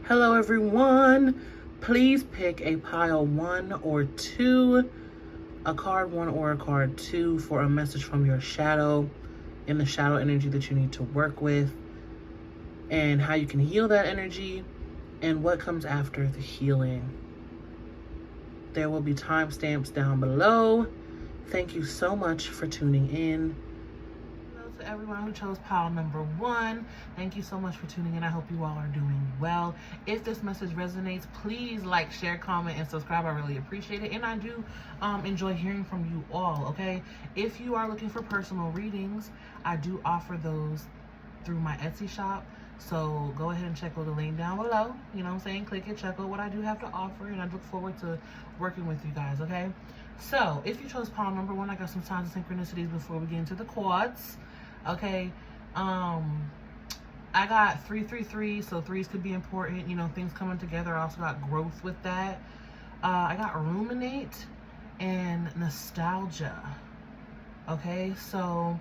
Hello everyone. Please pick a pile 1 or 2, a card 1 or a card 2 for a message from your shadow in the shadow energy that you need to work with, and how you can heal that energy and what comes after the healing. There will be timestamps down below. Thank you so much for tuning in. To everyone who chose pile number 1, thank you so much for tuning in. I hope you all are doing well. If this message resonates, please like, share, comment, and subscribe. I really appreciate it, and I do enjoy hearing from you all. Okay, if you are looking for personal readings, I do offer those through my Etsy shop, so go ahead and check out the link down below. You know what I'm saying? Click it, check out what I do have to offer, and I look forward to working with you guys. Okay, so if you chose pile number 1, I got some signs of synchronicities before we get into the quads. Okay, I got 333, so threes could be important, you know, things coming together. I also got growth with that. I got ruminate and nostalgia. Okay, so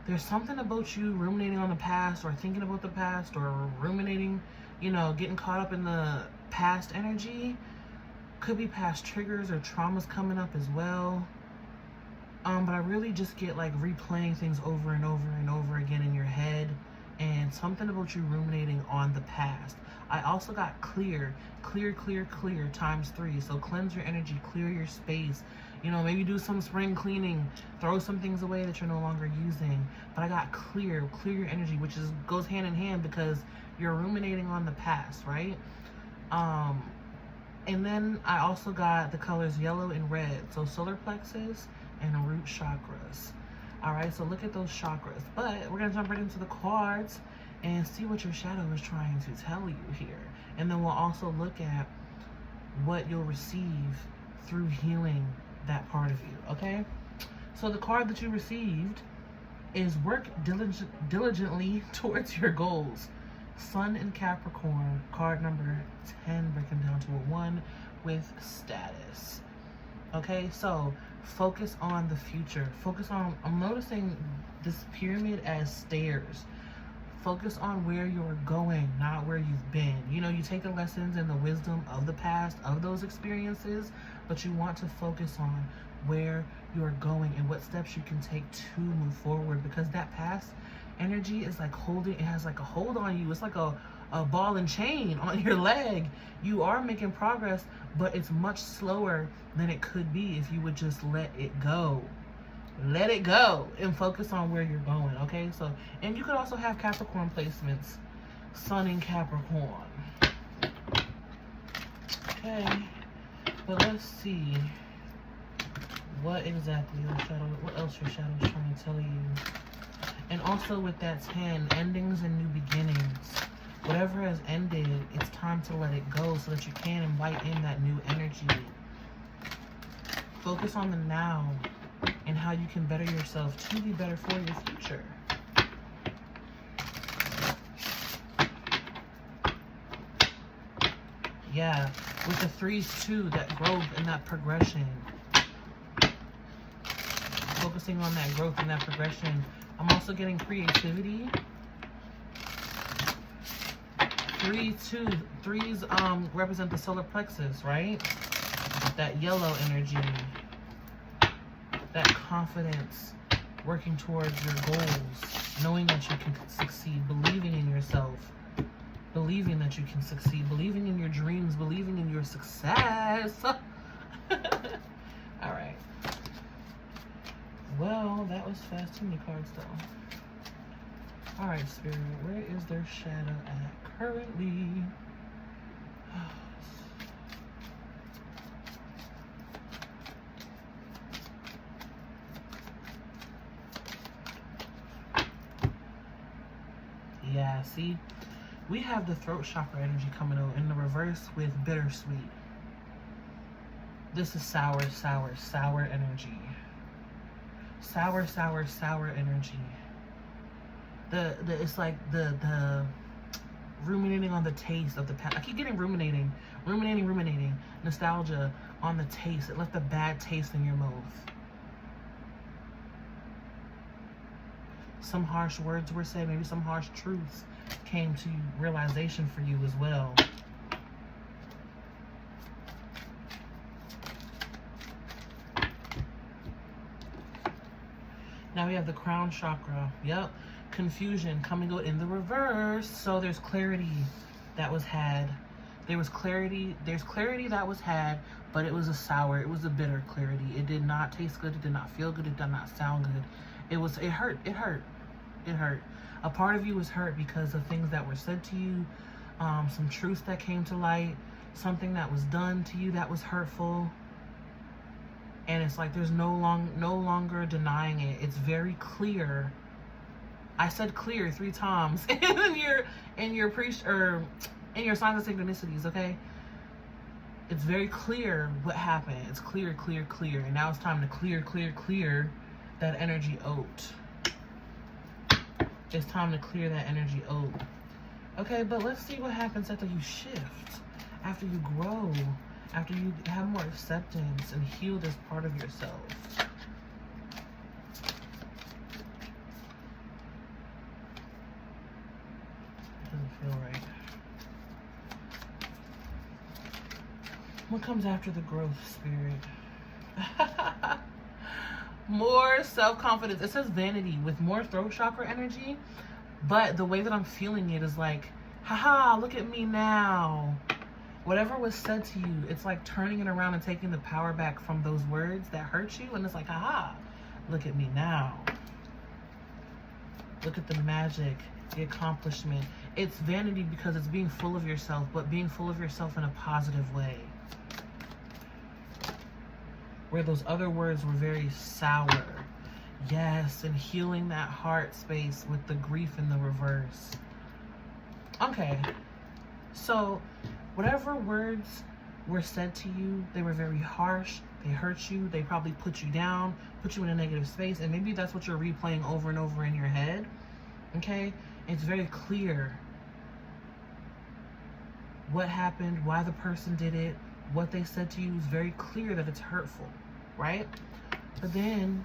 there's something about you ruminating on the past, or thinking about the past, or ruminating, you know, getting caught up in the past energy. Could be past triggers or traumas coming up as well. But I really just get like replaying things over and over and over again in your head, and something about you ruminating on the past. I also got clear times 3. So cleanse your energy, clear your space. You know, maybe do some spring cleaning, throw some things away that you're no longer using. But I got clear your energy, which goes hand in hand because you're ruminating on the past, right? And then I also got the colors yellow and red, so solar plexus and root chakras. All right, so look at those chakras. But we're gonna jump right into the cards and see what your shadow is trying to tell you here. And then we'll also look at what you'll receive through healing that part of you, okay? So the card that you received is work diligently towards your goals. Sun in Capricorn, card number 10, breaking down to a 1 with status. Okay, so focus on the future. Focus on, I'm noticing this pyramid as stairs. Focus on where you're going, not where you've been. You know, you take the lessons and the wisdom of the past, of those experiences, but you want to focus on where you're going and what steps you can take to move forward, because that past energy is like it has like a hold on you. It's like a ball and chain on your leg. You are making progress, but it's much slower than it could be if you would just let it go. Let it go and focus on where you're going, okay? So, and you could also have Capricorn placements. Sun in Capricorn. Okay, but let's see what exactly what else your shadow is trying to tell you. And also with that 10, endings and new beginnings. Whatever has ended, it's time to let it go so that you can invite in that new energy. Focus on the now and how you can better yourself to be better for your future. Yeah, with the 3s too, that growth and that progression. Focusing on that growth and that progression. I'm also getting creativity. 3s represent the solar plexus, right? That yellow energy, that confidence, working towards your goals, knowing that you can succeed, believing in yourself, believing that you can succeed, believing in your dreams, believing in your success. All right. Well, that was fast. Too many cards, though. All right, Spirit, where is their shadow at currently? Yeah, see? We have the throat chakra energy coming out in the reverse with bittersweet. This is sour energy. Sour energy. It's like the ruminating on the taste of the past. I keep getting ruminating. Nostalgia on the taste. It left a bad taste in your mouth. Some harsh words were said, maybe some harsh truths came to realization for you as well. Now we have the crown chakra. Yep. Confusion coming out in the reverse. So there's clarity that was had. There's clarity that was had, but it was a sour, it was a bitter clarity. It did not taste good, it did not feel good, it did not sound good. It hurt. A part of you was hurt because of things that were said to you, some truths that came to light, something that was done to you that was hurtful. And it's like there's no longer denying it. It's very clear. I said clear 3 times in your signs and synchronicities, okay? It's very clear what happened. It's clear. And now it's time to clear that energy out. It's time to clear that energy out. Okay, but let's see what happens after you shift, after you grow, after you have more acceptance and heal this part of yourself. Doesn't feel right. What comes after the growth, Spirit? More self-confidence. It says vanity with more throat chakra energy, but the way that I'm feeling it is like, haha, look at me now. Whatever was said to you, it's like turning it around and taking the power back from those words that hurt you, and it's like, haha, look at me now. Look at the magic, the accomplishment. It's vanity because it's being full of yourself, but being full of yourself in a positive way. Where those other words were very sour. Yes, and healing that heart space with the grief in the reverse. Okay, so whatever words were said to you, they were very harsh, they hurt you, they probably put you down, put you in a negative space, and maybe that's what you're replaying over and over in your head, okay? It's very clear what happened, why the person did it, what they said to you is very clear that it's hurtful, right? But then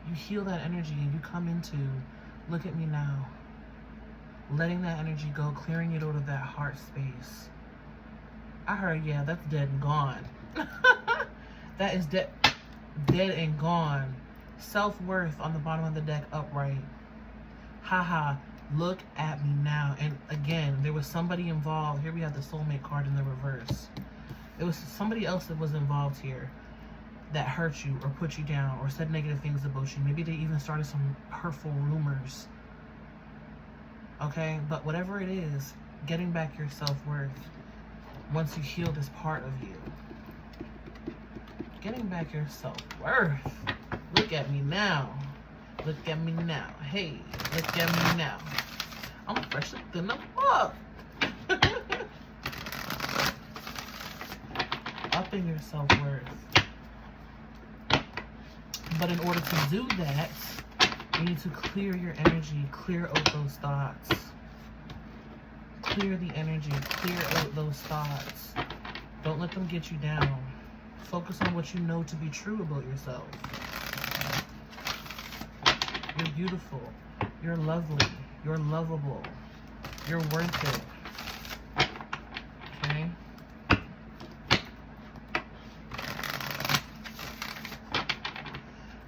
you heal that energy and you come into, look at me now, letting that energy go, clearing it out of that heart space. I heard, yeah, that's dead and gone. That is dead and gone. Self-worth on the bottom of the deck, upright. Haha, look at me now. And again, there was somebody involved. Here we have the soulmate card in the reverse. It was somebody else that was involved here that hurt you or put you down or said negative things about you. Maybe they even started some hurtful rumors. Okay, but whatever it is, getting back your self-worth once you heal this part of you. Getting back your self-worth. Look at me now. Look at me now. Hey, look at me now. I'm fresher than a fuck. Upping your self-worth. But in order to do that, you need to clear your energy, clear out those thoughts. Clear the energy, clear out those thoughts. Don't let them get you down. Focus on what you know to be true about yourself. You're beautiful. You're lovely. You're lovable. You're worth it. Okay?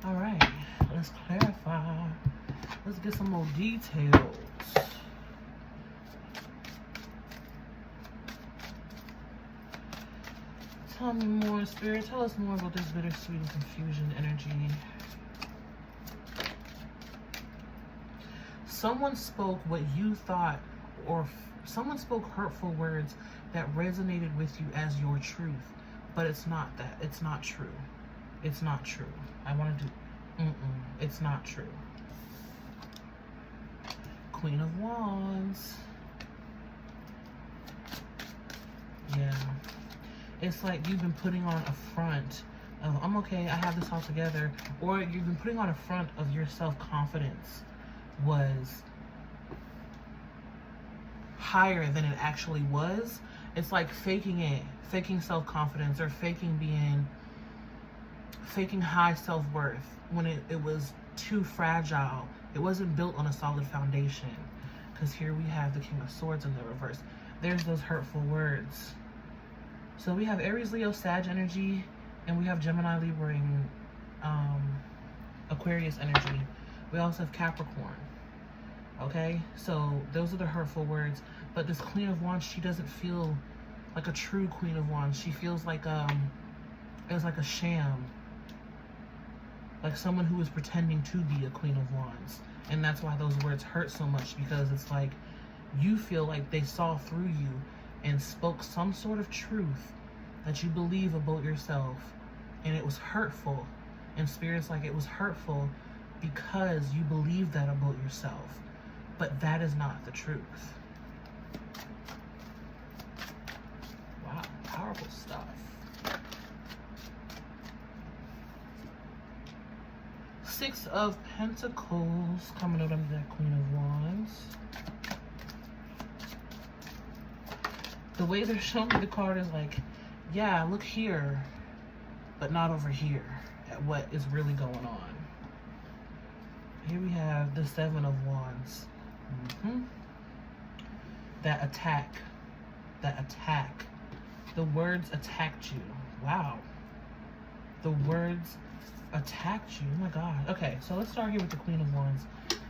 All right. Let's clarify. Let's get some more details. Tell me more, Spirit. Tell us more about this bittersweet and confusion energy. Someone spoke what you thought, or someone spoke hurtful words that resonated with you as your truth. But it's not that. It's not true. It's not true. I want to do... It's not true. Queen of Wands. Yeah. It's like you've been putting on a front of, I'm okay, I have this all together. Or you've been putting on a front of your self-confidence was higher than it actually was. It's like faking it. Faking self-confidence or faking high self-worth when it was too fragile. It wasn't built on a solid foundation. Because here we have the King of Swords in the reverse. There's those hurtful words. So we have Aries, Leo, Sag energy, and we have Gemini, Libra, and Aquarius energy. We also have Capricorn. Okay, so those are the hurtful words. But this Queen of Wands, she doesn't feel like a true Queen of Wands. She feels like it's like a sham, like someone who is pretending to be a Queen of Wands. And that's why those words hurt so much, because it's like you feel like they saw through you and spoke some sort of truth that you believe about yourself, and it was hurtful. And Spirit's like, it was hurtful because you believe that about yourself, but that is not the truth. Wow, powerful stuff. Six of Pentacles coming out under that Queen of Wands. The way they're showing me the card is like, yeah, look here, but not over here at what is really going on. Here we have the Seven of Wands. That attack. The words attacked you. Wow. The words attacked you. Oh my God. Okay, so let's start here with the Queen of Wands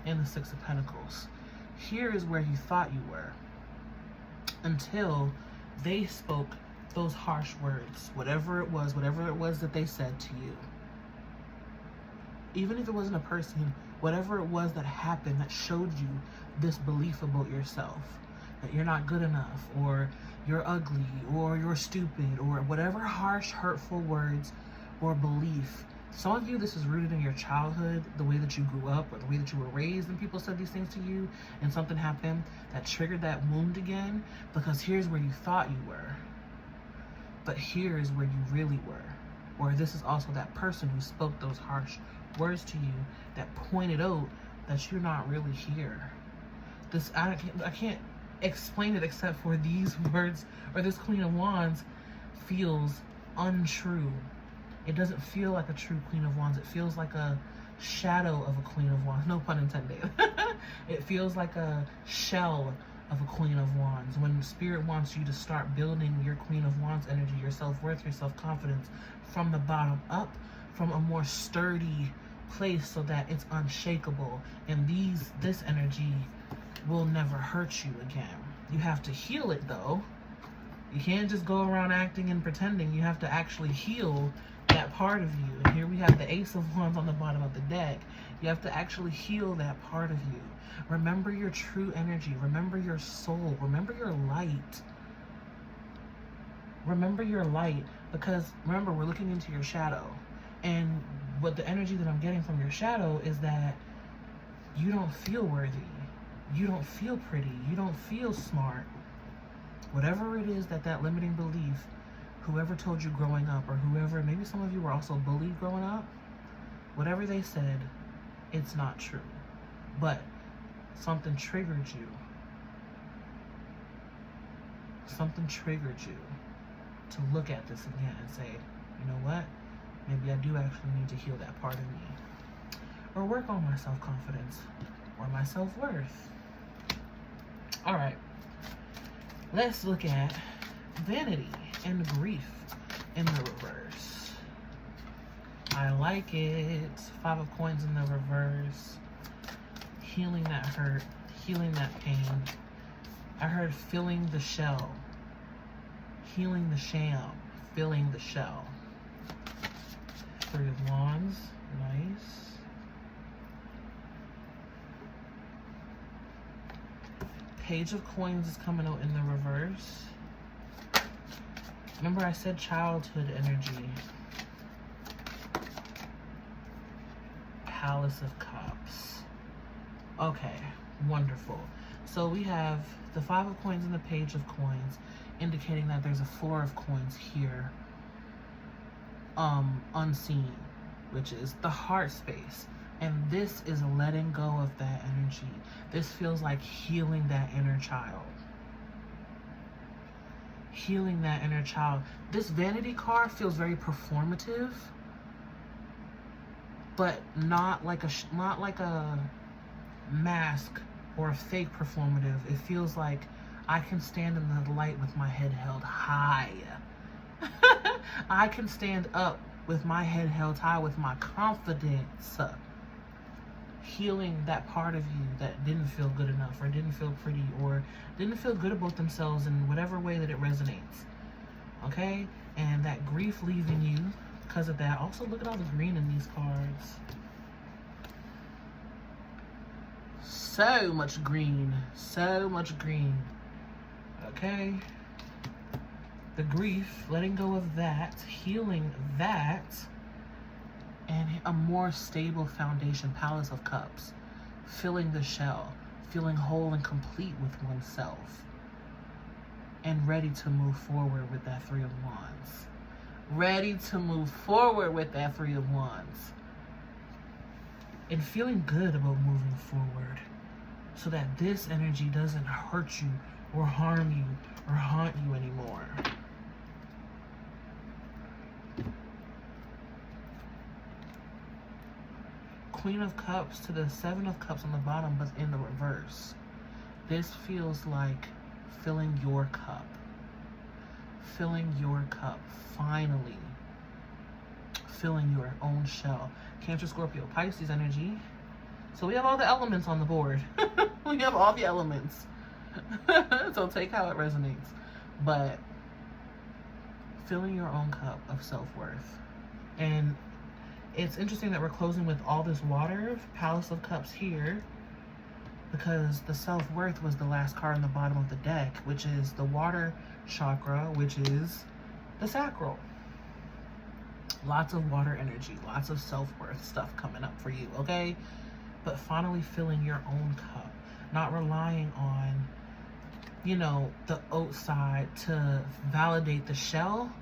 and the Six of Pentacles. Here is where you thought you were, until they spoke those harsh words, whatever it was that they said to you. Even if it wasn't a person, whatever it was that happened that showed you this belief about yourself, that you're not good enough, or you're ugly, or you're stupid, or whatever harsh, hurtful words or belief. Some of you, this is rooted in your childhood, the way that you grew up, or the way that you were raised, and people said these things to you, and something happened that triggered that wound again, because here's where you thought you were, but here is where you really were. Or this is also that person who spoke those harsh words to you that pointed out that you're not really here. This, I can't explain it except for these words, or this Queen of Wands feels untrue. It doesn't feel like a true Queen of Wands. It feels like a shadow of a Queen of Wands. No pun intended. It feels like a shell of a Queen of Wands. When Spirit wants you to start building your Queen of Wands energy, your self-worth, your self-confidence from the bottom up, from a more sturdy place, so that it's unshakable. And this energy will never hurt you again. You have to heal it though. You can't just go around acting and pretending. You have to actually heal that part of you. And here we have the Ace of Wands on the bottom of the deck. You have to actually heal that part of you. Remember your true energy. Remember your soul. Remember your light. Remember your light, because remember, we're looking into your shadow. And what the energy that I'm getting from your shadow is that you don't feel worthy. You don't feel pretty. You don't feel smart. Whatever it is that limiting belief, whoever told you growing up, or whoever, maybe some of you were also bullied growing up, whatever they said, it's not true. But something triggered you. Something triggered you to look at this again and say, you know what? Maybe I do actually need to heal that part of me. Or work on my self-confidence or my self-worth. All right. Let's look at vanity and grief in the reverse. I like it. Five of Coins in the reverse. Healing that hurt, healing that pain. I heard filling the shell, healing the sham, filling the shell. Three of Wands, nice. Page of Coins is coming out in the reverse. Remember I said childhood energy. Palace of Cups. Okay, wonderful. So we have the Five of Coins and the Page of Coins, indicating that there's a Four of Coins here, unseen, which is the heart space. And this is letting go of that energy. This feels like healing that inner child. Healing that inner child. This vanity card feels very performative, but not like a mask or a fake performative. It feels like I can stand in the light with my head held high. I can stand up with my head held high with my confidence. healing that part of you that didn't feel good enough, or didn't feel pretty, or didn't feel good about themselves in whatever way that it resonates. Okay? And that grief leaving you because of that. Also, look at all the green in these cards. So much green. So much green. Okay? The grief, letting go of that, healing that, and a more stable foundation, Palace of Cups. Filling the shell, feeling whole and complete with oneself, and ready to move forward with that Three of Wands. Ready to move forward with that Three of Wands. And feeling good about moving forward, so that this energy doesn't hurt you or harm you or haunt you anymore. Queen of Cups to the Seven of Cups on the bottom, but in the reverse. This feels like filling your cup. Filling your cup, finally. Filling your own shell. Cancer, Scorpio, Pisces energy. So we have all the elements on the board. We have all the elements. So take how it resonates. But filling your own cup of self-worth. And it's interesting that we're closing with all this water, Palace of Cups here, because the self-worth was the last card on the bottom of the deck, which is the water chakra, which is the sacral. Lots of water energy, lots of self-worth stuff coming up for you, okay? But finally filling your own cup, not relying on, you know, the outside to validate the shell,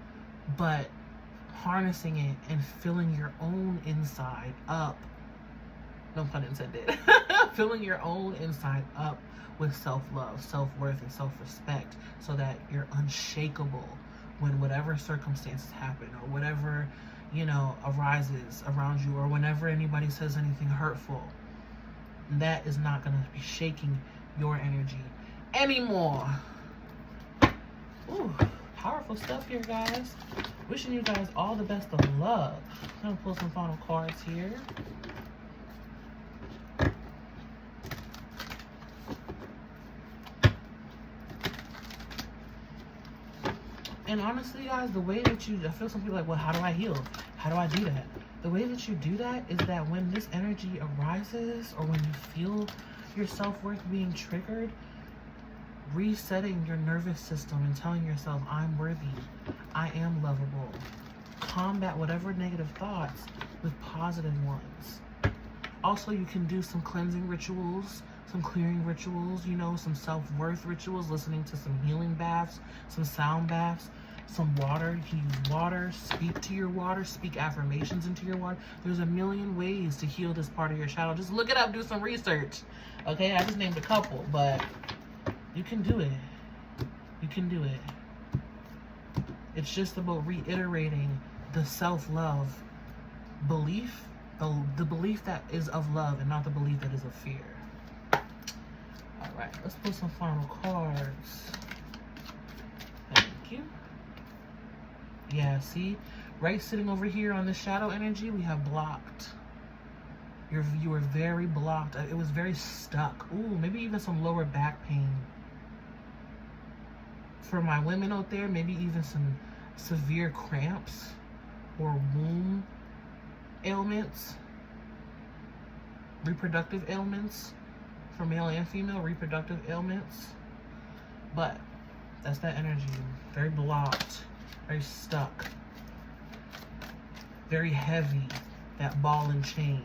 but harnessing it and filling your own inside up. No pun intended. Filling your own inside up with self-love, self-worth, and self-respect, so that you're unshakable when whatever circumstances happen, or whatever, you know, arises around you, or whenever anybody says anything hurtful. That is not going to be shaking your energy anymore. Ooh, powerful stuff here, guys. Wishing you guys all the best of luck. I'm going to pull some final cards here. And honestly, guys, the way that I feel some people are like, well, how do I heal? How do I do that? The way that you do that is that when this energy arises, or when you feel your self-worth being triggered, resetting your nervous system and telling yourself, I'm worthy, I am lovable. Combat whatever negative thoughts with positive ones. Also, you can do some cleansing rituals, some clearing rituals, you know, some self-worth rituals, listening to some healing baths, some sound baths, some water. You can use water, speak to your water, speak affirmations into your water. There's a million ways to heal this part of your shadow. Just look it up, do some research. Okay, I just named a couple, but you can do it. You can do it. It's just about reiterating the self-love belief, the belief that is of love, and not the belief that is of fear. All right, let's put some final cards. Thank you. Yeah, see? Right sitting over here on the shadow energy, we have blocked. You were very blocked. It was very stuck. Ooh, maybe even some lower back pain. For my women out there, maybe even some severe cramps or womb ailments, reproductive ailments, for male and female, reproductive ailments. But that's that energy. Very blocked, very stuck, very heavy, that ball and chain.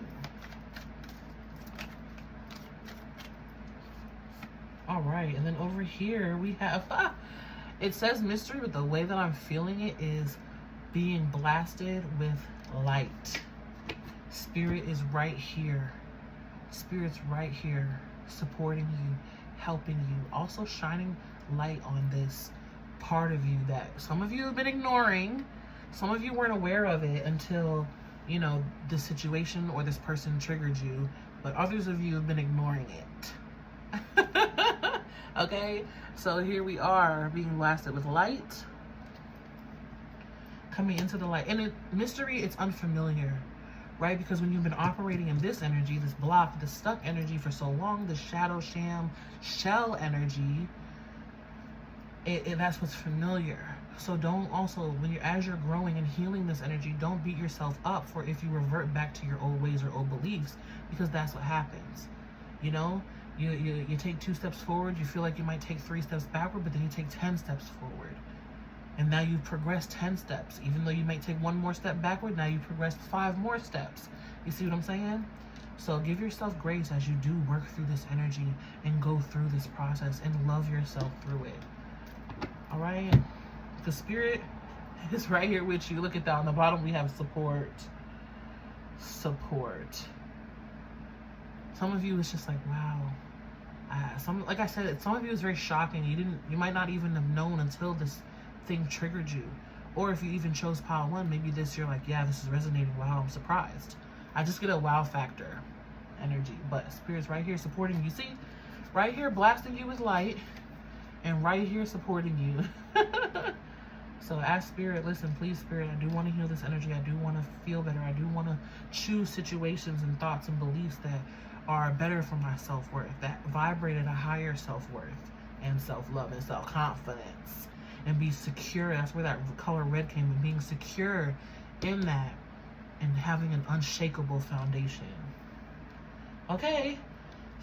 All right, and then over here we have, it says mystery, but the way that I'm feeling it is being blasted with light. Spirit is right here. Spirit's right here, supporting you, helping you, also shining light on this part of you that some of you have been ignoring. Some of you weren't aware of it until, you know, this situation or this person triggered you, but others of you have been ignoring it. Okay, so here we are being blasted with light, coming into the light. And mystery, it's unfamiliar. right? Because when you've been operating in this energy, this block, this stuck energy for so long, the shadow, sham, shell energy, that's what's familiar. So don't also, as you're growing and healing this energy, don't beat yourself up for if you revert back to your old ways or old beliefs, because that's what happens. You know, you take 2 steps forward, you feel like you might take 3 steps backward, but then you take 10 steps forward. And now you've progressed 10 steps. Even though you might take 1 more step backward, now you've progressed 5 more steps. You see what I'm saying? So give yourself grace as you do work through this energy and go through this process and love yourself through it. All right? The spirit is right here with you. Look at that. On the bottom, we have support. Support. Some of you, it's just like, wow. Like I said, some of you is very shocking. You might not even have known until this thing triggered you. Or if you even chose pile 1, maybe you're like, yeah, this is resonating. Wow, I'm surprised. I just get a wow factor energy. But spirit's right here supporting you. See? Right here blasting you with light. And right here supporting you. So ask spirit, listen, please spirit, I do want to heal this energy. I do want to feel better. I do want to choose situations and thoughts and beliefs that are better for my self-worth, that vibrate at a higher self-worth and self-love and self-confidence, and be secure. That's where that color red came in, being secure in that and having an unshakable foundation. Okay.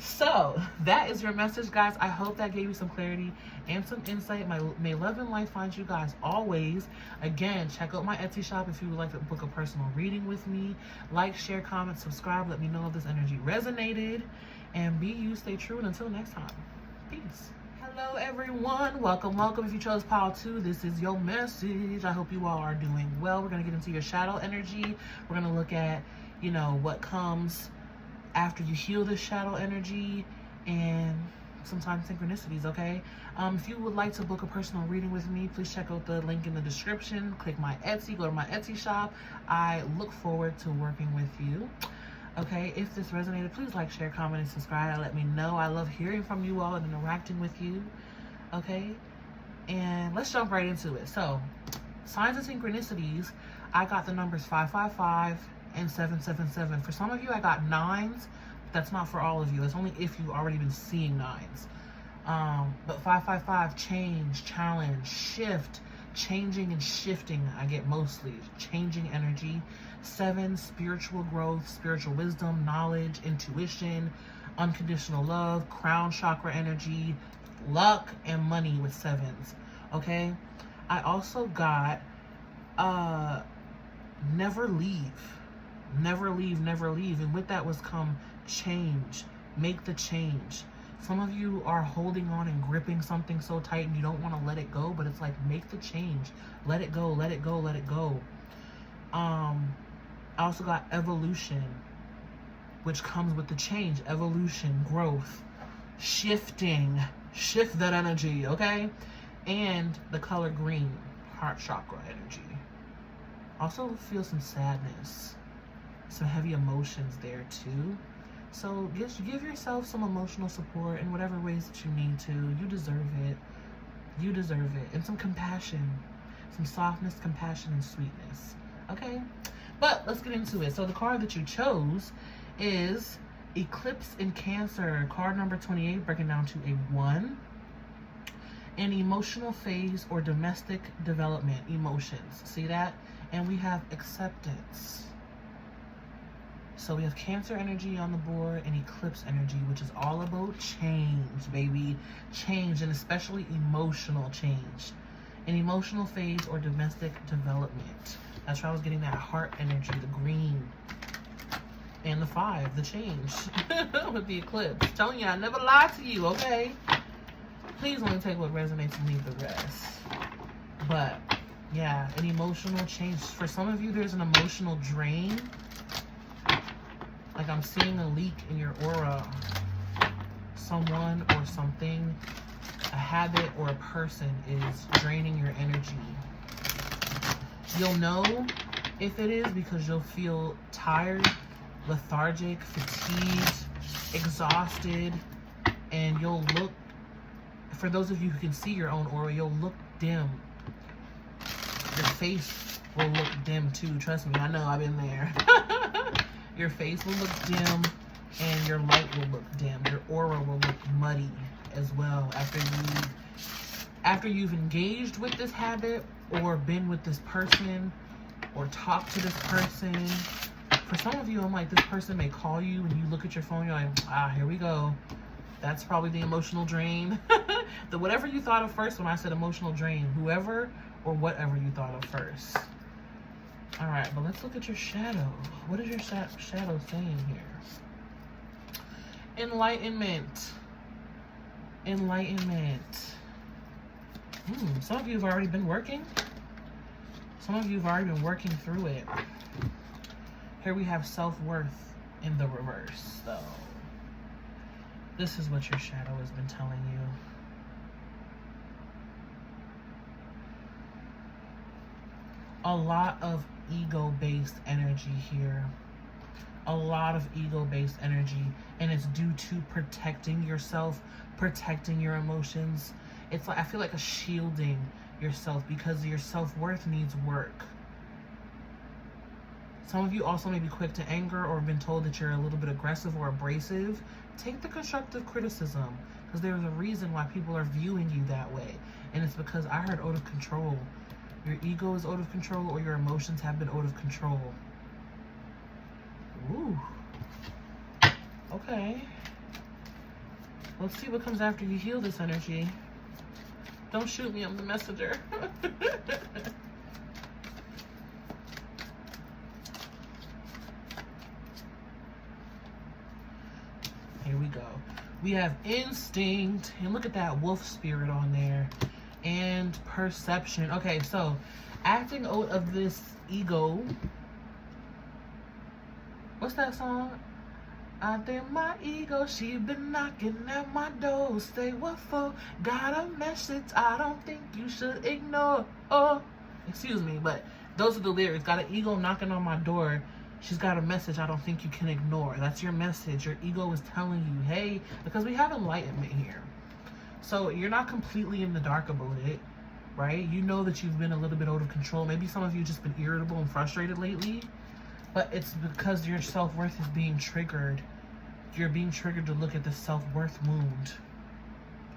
So that is your message, guys. I hope that gave you some clarity and some insight. May love and light find you guys always. Again, check out my Etsy shop if you would like to book a personal reading with me. Like, share, comment, subscribe. Let me know if this energy resonated. And be you, stay true, and until next time, peace. Hello, everyone. Welcome, welcome. If you chose pile 2, this is your message. I hope you all are doing well. We're going to get into your shadow energy. We're going to look at, you know, what comes after you heal this shadow energy, and sometimes synchronicities, okay? If you would like to book a personal reading with me, please check out the link in the description. Click my Etsy, go to my Etsy shop. I look forward to working with you. Okay, if this resonated, please like, share, comment, and subscribe. Let me know. I love hearing from you all and interacting with you. Okay, and let's jump right into it. So, signs and synchronicities, I got the numbers 555 and 777. For some of you, I got 9s. That's not for all of you. It's only if you've already been seeing 9s. But 555, change, challenge, shift, changing and shifting. I get mostly changing energy. 7, spiritual growth, spiritual wisdom, knowledge, intuition, unconditional love, crown chakra energy, luck, and money with 7s. Okay. I also got never leave. Never leave, never leave. And with that was come change. Make the change. Some of you are holding on and gripping something so tight and you don't want to let it go, but it's like, make the change. Let it go, let it go, let it go. I also got evolution, which comes with the change. Evolution, growth, shifting. Shift that energy, okay? And the color green, heart chakra energy. Also feel some sadness. Some heavy emotions there too. So just give yourself some emotional support in whatever ways that you need to. You deserve it. You deserve it. And some compassion. Some softness, compassion, and sweetness. Okay? But let's get into it. So the card that you chose is Eclipse in Cancer. Card number 28, breaking down to a 1. An emotional phase or domestic development. Emotions. See that? And we have acceptance. So we have Cancer energy on the board and Eclipse energy, which is all about change, baby. Change, and especially emotional change. An emotional phase or domestic development. That's why I was getting that heart energy, the green. And the 5, the change. With the eclipse. Telling you, I never lied to you, okay? Please only take what resonates and leave the rest. But, yeah, an emotional change. For some of you, there's an emotional drain. Like I'm seeing a leak in your aura. Someone or something, a habit or a person is draining your energy. You'll know if it is because you'll feel tired, lethargic, fatigued, exhausted, and you'll look, for those of you who can see your own aura, you'll look dim. Your face will look dim too. Trust me, I know, I've been there. Your face will look dim and your light will look dim. Your aura will look muddy as well after you've engaged with this habit or been with this person or talked to this person. For some of you, I'm like, this person may call you and you look at your phone, you're like, ah, here we go. That's probably the emotional drain. The whatever you thought of first when I said emotional drain, whoever or whatever you thought of first. All right, but let's look at your shadow. What is your shadow saying here? Enlightenment. Enlightenment. Some of you have already been working. Some of you have already been working through it. Here we have self-worth in the reverse, though. This is what your shadow has been telling you. A lot of ego-based energy here. A lot of ego-based energy, and it's due to protecting yourself, protecting your emotions. It's like, I feel like a shielding yourself because your self-worth needs work. Some of you also may be quick to anger or been told that you're a little bit aggressive or abrasive. Take the constructive criticism because there's a reason why people are viewing you that way. And it's because I heard out of control. Your ego is out of control or your emotions have been out of control. Ooh. Okay. Let's see what comes after you heal this energy. Don't shoot me, I'm the messenger. Here we go. We have instinct. And look at that wolf spirit on there. And perception. Okay, so acting out of this ego. What's that song? I think my ego, she been knocking at my door. Say what for? Got a message I don't think you should ignore. Oh, excuse me, but those are the lyrics. Got an ego knocking on my door. She's got a message I don't think you can ignore. That's your message. Your ego is telling you, hey, because we have enlightenment here. So you're not completely in the dark about it, right? You know that you've been a little bit out of control. Maybe some of you just been irritable and frustrated lately. But it's because your self-worth is being triggered. You're being triggered to look at the self-worth wound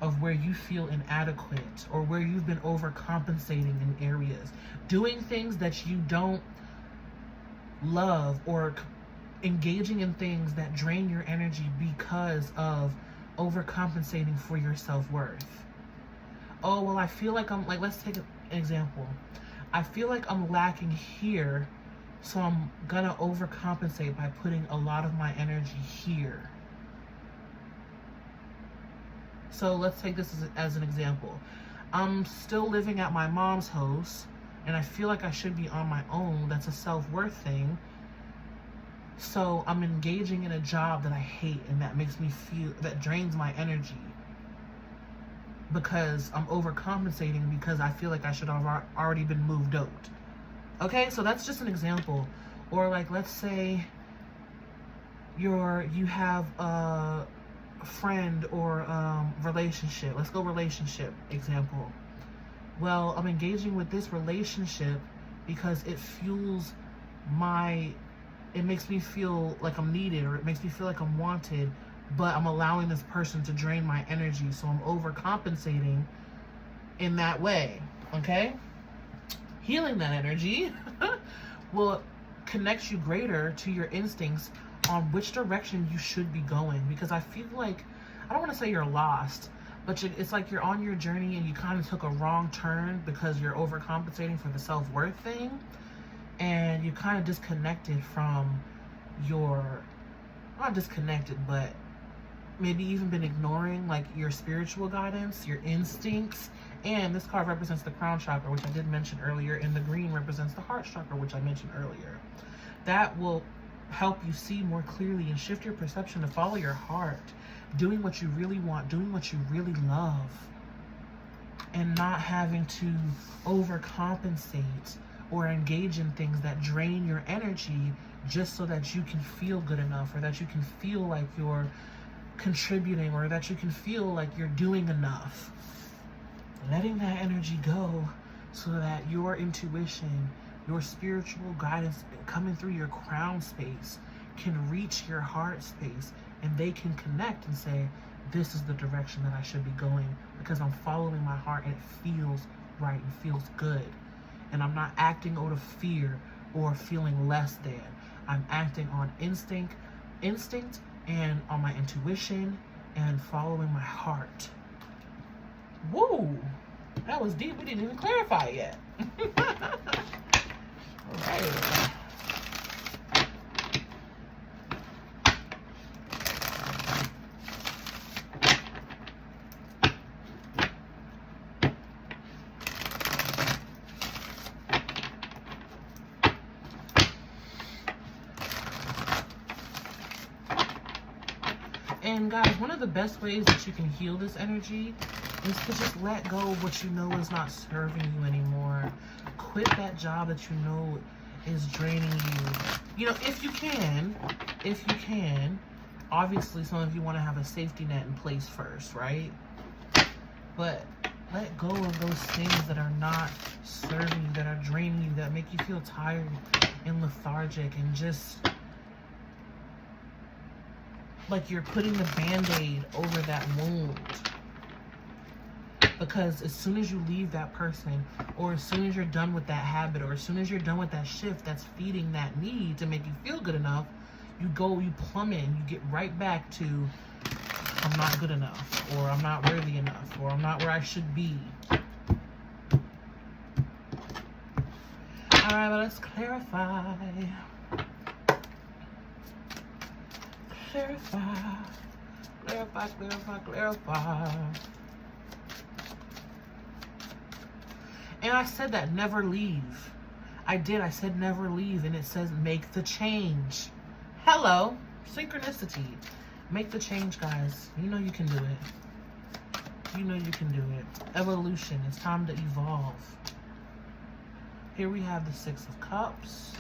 of where you feel inadequate or where you've been overcompensating in areas. Doing things that you don't love or engaging in things that drain your energy because of overcompensating for your self-worth. Oh, well, I feel like I'm, like, let's take an example. I feel like I'm lacking here. So I'm gonna overcompensate by putting a lot of my energy here. So let's take this as an example. I'm still living at my mom's house and I feel like I should be on my own. That's a self-worth thing. So I'm engaging in a job that I hate and that makes me feel, that drains my energy. Because I'm overcompensating because I feel like I should have already been moved out. Okay, so that's just an example. Or like, let's say you have a friend or relationship. Let's go relationship example. Well, I'm engaging with this relationship because it fuels it makes me feel like I'm needed, or it makes me feel like I'm wanted, but I'm allowing this person to drain my energy, so I'm overcompensating in that way, okay? Healing that energy will connect you greater to your instincts on which direction you should be going. Because I feel like, I don't want to say you're lost, but it's like you're on your journey and you kind of took a wrong turn because you're overcompensating for the self-worth thing. And you kind of disconnected from not disconnected, but maybe even been ignoring like your spiritual guidance, your instincts. And this card represents the crown chakra, which I did mention earlier, and the green represents the heart chakra, which I mentioned earlier. That will help you see more clearly and shift your perception to follow your heart, doing what you really want, doing what you really love, and not having to overcompensate or engage in things that drain your energy just so that you can feel good enough, or that you can feel like you're contributing, or that you can feel like you're doing enough. Letting that energy go so that your intuition, your spiritual guidance coming through your crown space can reach your heart space, and they can connect and say, this is the direction that I should be going because I'm following my heart and it feels right and feels good. And I'm not acting out of fear or feeling less than. I'm acting on instinct and on my intuition and following my heart. Woo! That was deep. We didn't even clarify it yet. All right. And guys, one of the best ways that you can heal this energy is to just let go of what you know is not serving you anymore. Quit that job that you know is draining you. You know, if you can, obviously some of you want to have a safety net in place first, right? But let go of those things that are not serving you, that are draining you, that make you feel tired and lethargic and just like you're putting the Band-Aid over that wound. Because as soon as you leave that person, or as soon as you're done with that habit, or as soon as you're done with that shift that's feeding that need to make you feel good enough, you plummet and you get right back to, I'm not good enough, or I'm not worthy enough, or I'm not where I should be. All right, but let's clarify. Clarify. And I said that, never leave. I said never leave, and it says make the change. Hello, synchronicity. Make the change, guys. You know you can do it. You know you can do it. Evolution, it's time to evolve. Here we have the Six of Cups.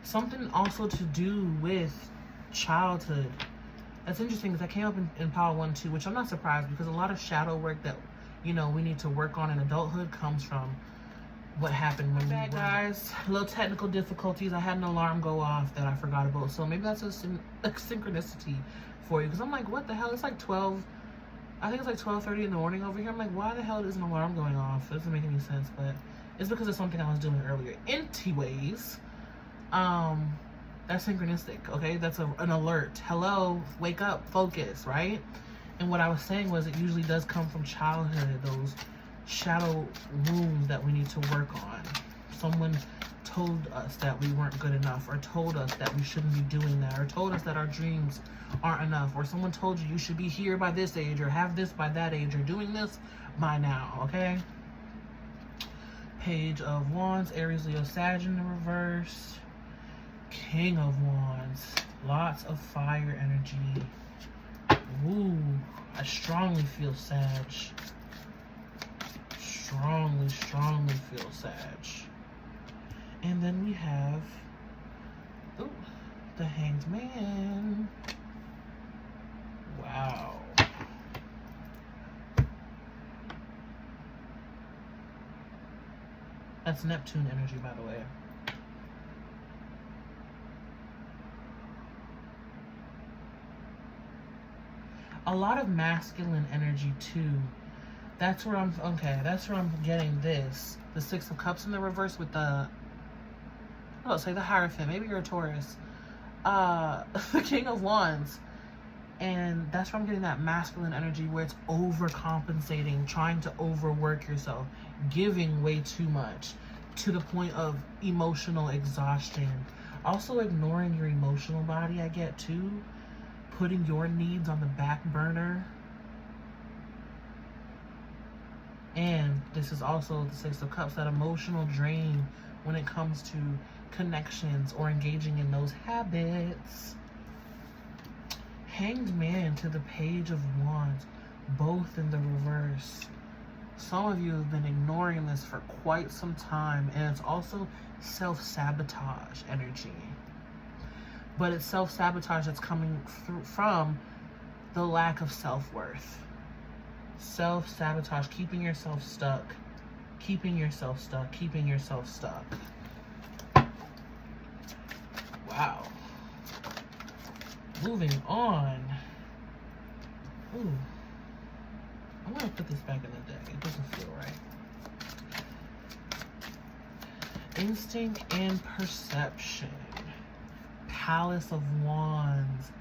Something also to do with childhood. That's interesting because that came up in Power 1 too, which I'm not surprised because a lot of shadow work that, you know, we need to work on in adulthood comes from what happened when we were guys. Little technical difficulties. I had an alarm go off that I forgot about, so maybe that's a synchronicity for you, because I'm like, what the hell? It's like 12, I think it's like 12:30 in the morning over here. I'm like, why the hell is an alarm going off? It doesn't make any sense, but it's because of something I was doing earlier. Anyways, that's synchronistic, okay? That's an alert. Hello, wake up, focus, right? And what I was saying was it usually does come from childhood, those shadow wounds that we need to work on. Someone told us that we weren't good enough, or told us that we shouldn't be doing that, or told us that our dreams aren't enough, or someone told you you should be here by this age, or have this by that age, or doing this by now, okay? Page of Wands, Aries, Leo, Sag in the reverse. King of Wands, lots of fire energy. Ooh, I strongly feel Sag. Strongly feel Sag. And then we have, ooh, the Hanged Man. Wow. That's Neptune energy, by the way. A lot of masculine energy too. That's where I'm, okay, that's where I'm getting this. The Six of Cups in the reverse with the, oh, say the Hierophant. Maybe you're a Taurus. The King of Wands. And that's where I'm getting that masculine energy where it's overcompensating, trying to overwork yourself, giving way too much to the point of emotional exhaustion. Also ignoring your emotional body, I get too. Putting your needs on the back burner. And this is also the Six of Cups, that emotional drain when it comes to connections or engaging in those habits. Hanged Man to the Page of Wands, both in the reverse. Some of you have been ignoring this for quite some time, and it's also self-sabotage energy. But it's self-sabotage that's coming from the lack of self-worth. Self-sabotage, keeping yourself stuck. Keeping yourself stuck. Keeping yourself stuck. Wow. Moving on. Ooh. I'm gonna put this back in the deck. It doesn't feel right. Instinct and perception. Palace of Wands.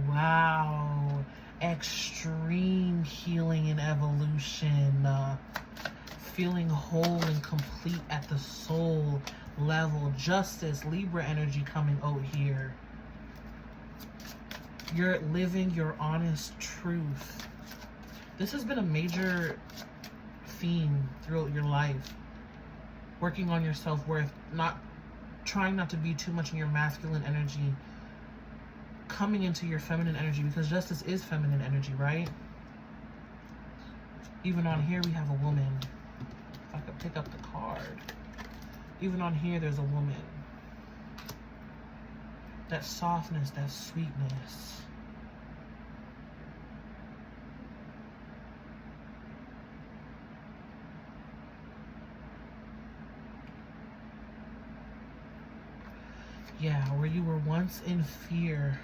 Wow. Extreme healing and evolution. Feeling whole and complete at the soul level. Justice, Libra energy coming out here. You're living your honest truth. This has been a major theme throughout your life. Working on your self-worth, trying not to be too much in your masculine energy, coming into your feminine energy, because justice is feminine energy, right? Even on here we have a woman. If I could pick up the card. Even on here there's a woman. That softness, that sweetness. Yeah, where you were once in fear.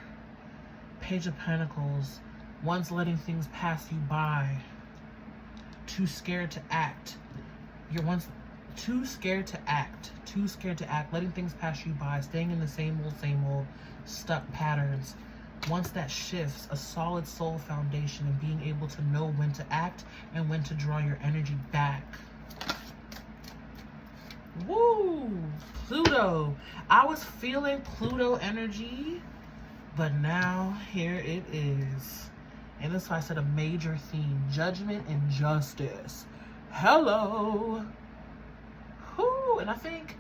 Page of Pentacles. Once letting things pass you by. Too scared to act. You're once too scared to act. Too scared to act. Letting things pass you by. Staying in the same old stuck patterns. Once that shifts, a solid soul foundation and being able to know when to act and when to draw your energy back. Woo! Pluto. I was feeling Pluto energy, but now here it is. And that's why I said a major theme. Judgment and justice. Hello. Whoo! And I think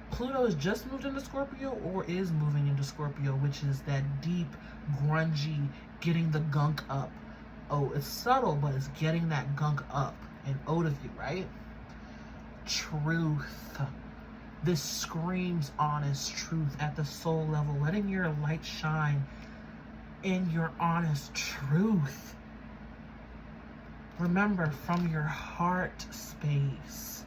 Pluto has just moved into Scorpio or is moving into Scorpio, which is that deep, grungy, getting the gunk up. Oh, it's subtle, but it's getting that gunk up and out of you, right? Truth. This screams honest truth at the soul level, letting your light shine in your honest truth. Remember, from your heart space.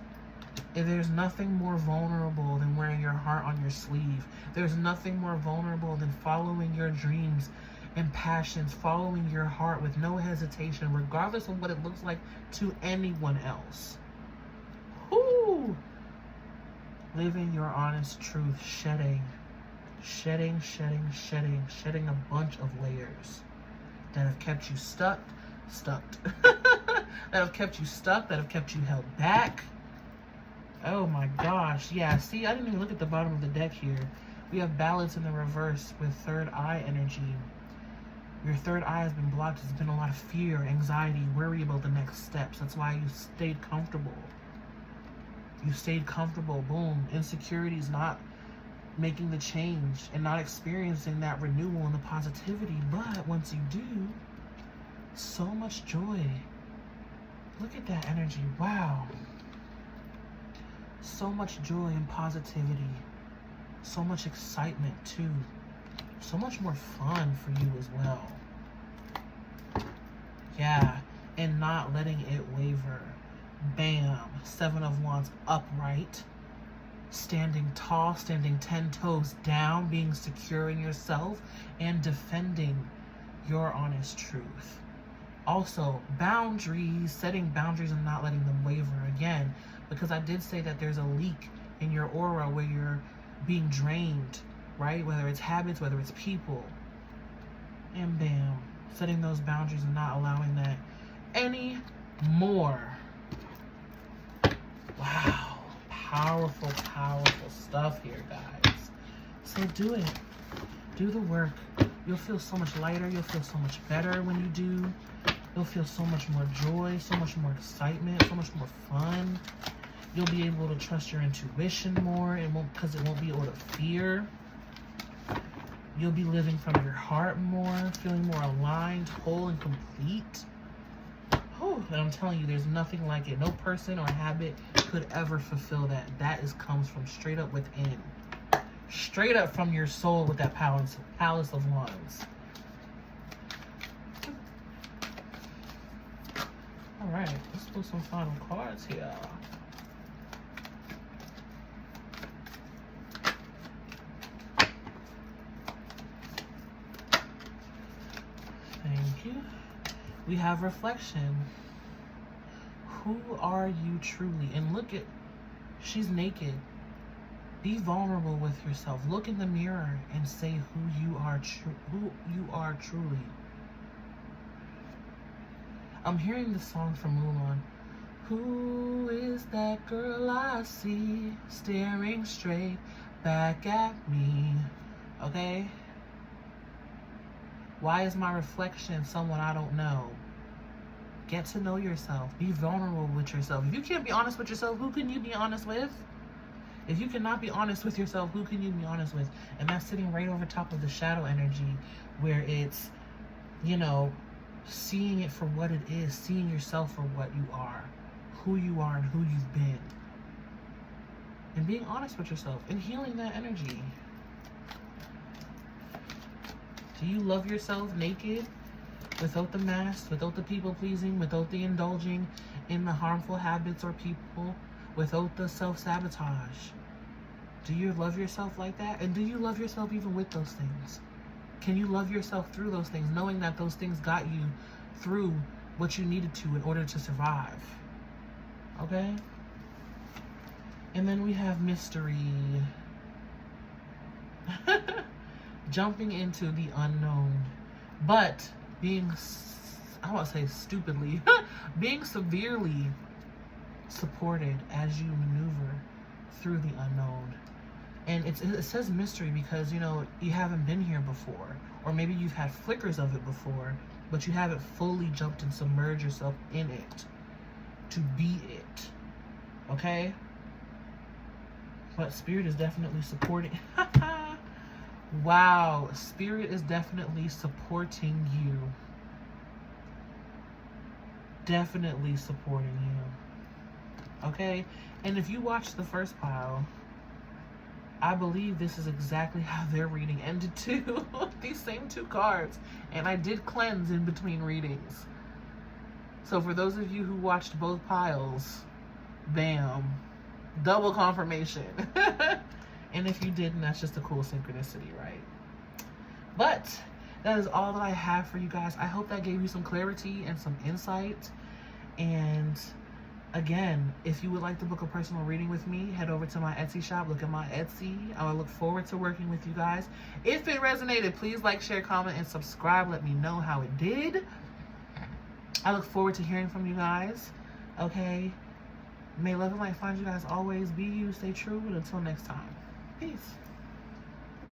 If there's nothing more vulnerable than wearing your heart on your sleeve. There's nothing more vulnerable than following your dreams and passions, following your heart with no hesitation, regardless of what it looks like to anyone else. Whoo! Living your honest truth, shedding a bunch of layers that have kept you stuck, that have kept you stuck, that have kept you held back. Oh my gosh, yeah, see, I didn't even look at the bottom of the deck here. We have balance in the reverse with third eye energy. Your third eye has been blocked. There's been a lot of fear, anxiety, worry about the next steps. That's why you stayed comfortable. You stayed comfortable, boom. Insecurities, not making the change and not experiencing that renewal and the positivity. But once you do, so much joy. Look at that energy, wow. So much joy and positivity. So much excitement too. So much more fun for you as well. Yeah, and not letting it waver. Bam, 7 of Wands upright, standing tall, standing 10 toes down, being secure in yourself and defending your honest truth. Also, boundaries, setting boundaries and not letting them waver again, because I did say that there's a leak in your aura where you're being drained, right? Whether it's habits, whether it's people. And bam, setting those boundaries and not allowing that anymore. Wow, powerful, powerful stuff here, guys. So do it. Do the work. You'll feel so much lighter. You'll feel so much better when you do. You'll feel so much more joy, so much more excitement, so much more fun. You'll be able to trust your intuition more, because it won't be out of fear. You'll be living from your heart more, feeling more aligned, whole, and complete. And I'm telling you, there's nothing like it. No person or habit could ever fulfill that. That comes from straight up within. Straight up from your soul with that palace of Wands. Alright, let's do some final cards here. We have reflection. Who are you truly? And look at, she's naked. Be vulnerable with yourself. Look in the mirror and say who you are truly. I'm hearing the song from Mulan. Who is that girl I see staring straight back at me? Okay? Why is my reflection someone I don't know? Get to know yourself. Be vulnerable with yourself. If you can't be honest with yourself, who can you be honest with? If you cannot be honest with yourself, who can you be honest with? And that's sitting right over top of the shadow energy, where it's, you know, seeing it for what it is, seeing yourself for what you are, who you are and who you've been. And being honest with yourself and healing that energy. Do you love yourself naked? Without the mask, without the people pleasing, without the indulging in the harmful habits or people, without the self-sabotage. Do you love yourself like that? And do you love yourself even with those things? Can you love yourself through those things, knowing that those things got you through what you needed to in order to survive? Okay? And then we have mystery. Jumping into the unknown. But being, I want to say stupidly, being severely supported as you maneuver through the unknown. And it says mystery because, you know, you haven't been here before, or maybe you've had flickers of it before, but you haven't fully jumped and submerged yourself in it to be it. Okay? But Spirit is definitely supporting. Wow, Spirit is definitely supporting you. Definitely supporting you. Okay? And if you watch the first pile, I believe this is exactly how their reading ended too. These same two cards. And I did cleanse in between readings. So for those of you who watched both piles, bam. Double confirmation. And if you didn't, that's just a cool synchronicity, right? But that is all that I have for you guys. I hope that gave you some clarity and some insight. And again, if you would like to book a personal reading with me, head over to my Etsy shop. Look at my Etsy. I will look forward to working with you guys. If it resonated, please like, share, comment, and subscribe. Let me know how it did. I look forward to hearing from you guys. Okay? May love and light find you guys always. Be you, stay true, and until next time. Peace.